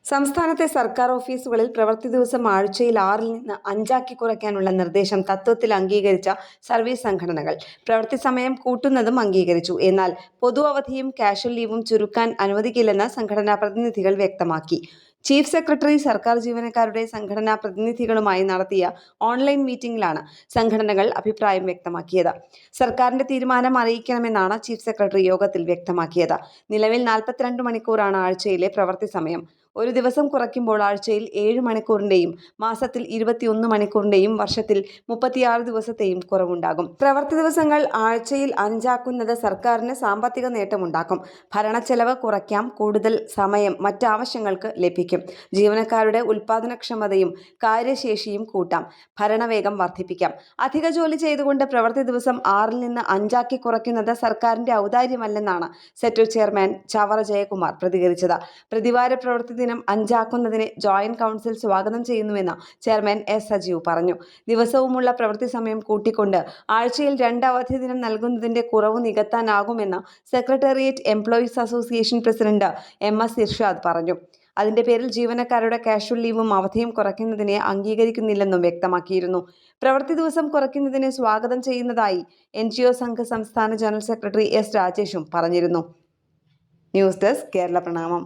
സംസ്ഥാനത്തെ സർക്കാർ ഓഫീസുകളിൽ പ്രവൃത്തി ദിവസം ആഴ്ചയിൽ 6 നിന്ന് 5 കുറയ്ക്കാനുള്ള നിർദ്ദേശം തത്വത്തിൽ അംഗീകരിച്ച സർവീസ് സംഘടനകൾ പ്രവൃത്തി സമയം കൂട്ടുന്നതും അംഗീകരിച്ചു. എന്നാൽ പൊതു അവധിയും കാഷ്വൽ ലീവും ചുരുക്കാൻ അനുവദിക്കില്ലെന്ന് സംഘടനാ പ്രതിനിധികൾ വ്യക്തമാക്കി. ചീഫ് സെക്രട്ടറി സർക്കാർ ജീവനക്കാരുടെ സംഘടനാ പ്രതിനിധികളുമായി നടത്തിയ ഓൺലൈൻ മീറ്റിംഗിലാണ് സംഘടനകൾ അഭിപ്രായം വ്യക്തമാക്കിയത്. സർക്കാരിന്റെ തീരുമാനം അറിയിക്കണമെന്നാണ് ചീഫ് സെക്രട്ടറി യോഗത്തിൽ വ്യക്തമാക്കിയത്. നിലവിൽ 42 മണിക്കൂറാണ് ആഴ്ചയിലെ പ്രവൃത്തി സമയം. ഒരു ദിവസം കുറയ്ക്കുമ്പോൾ ആഴ്ചയിൽ 7 മണിക്കൂറിന്റെയും മാസത്തിൽ 21 മണിക്കൂറിന്റെയും വർഷത്തിൽ 36 ദിവസത്തെയും കുറവുണ്ടാകും. പ്രവൃത്തി ദിവസങ്ങൾ ആഴ്ചയിൽ 5 സർക്കാരിന് സാമ്പത്തിക നേട്ടമുണ്ടാക്കും. ഭരണച്ചെലവ് കുറയ്ക്കാം. കൂടുതൽ സമയം മറ്റ് ആവശ്യങ്ങൾക്ക് ലഭിക്കും. ജീവനക്കാരുടെ ഉൽപാദനക്ഷമതയും കാര്യശേഷിയും കൂട്ടാം. ഭരണവേഗം വർദ്ധിപ്പിക്കാം. അധിക ജോലി ചെയ്തുകൊണ്ട് പ്രവൃത്തി ദിവസം 6 നിന്ന് 5 കുറയ്ക്കുന്നത് സർക്കാരിന്റെ ഔദാര്യമല്ലെന്നാണ് സെറ്റു ചെയർമാൻ ചവറ ജയകുമാർ പ്രതികരിച്ചത്. പ്രതിവാര പ്രവൃത്തി ദിനം 5 ജോയിന്റ് കൗൺസിൽ സ്വാഗതം ചെയ്യുന്നുവെന്ന് ചെയർമാൻ എസ് സജീവ് പറഞ്ഞു. ദിവസവുമുള്ള പ്രവൃത്തി സമയം കൂട്ടിക്കൊണ്ട് ആഴ്ചയിൽ 2 അവധി ദിനം നൽകുന്നതിന്റെ കുറവ് നികത്താനാകുമെന്ന് secretariat employees association president MS Irshad പറഞ്ഞു. അതിന്റെ പേരിൽ ജീവനക്കാരുടെ കാഷ്വൽ ലീവും അവധിയും കുറയ്ക്കുന്നതിനെ അംഗീകരിക്കുന്നില്ലെന്നും വ്യക്തമാക്കിയിരുന്നു. പ്രവൃത്തി ദിവസം കുറയ്ക്കുന്നതിനെ സ്വാഗതം ചെയ്യുന്നതായി NGO സംഘ് സംസ്ഥാന ജനറൽ സെക്രട്ടറി S രാജേഷും പറഞ്ഞിരുന്നു. ന്യൂസ് ഡെസ്ക് കേരള പ്രണാമം.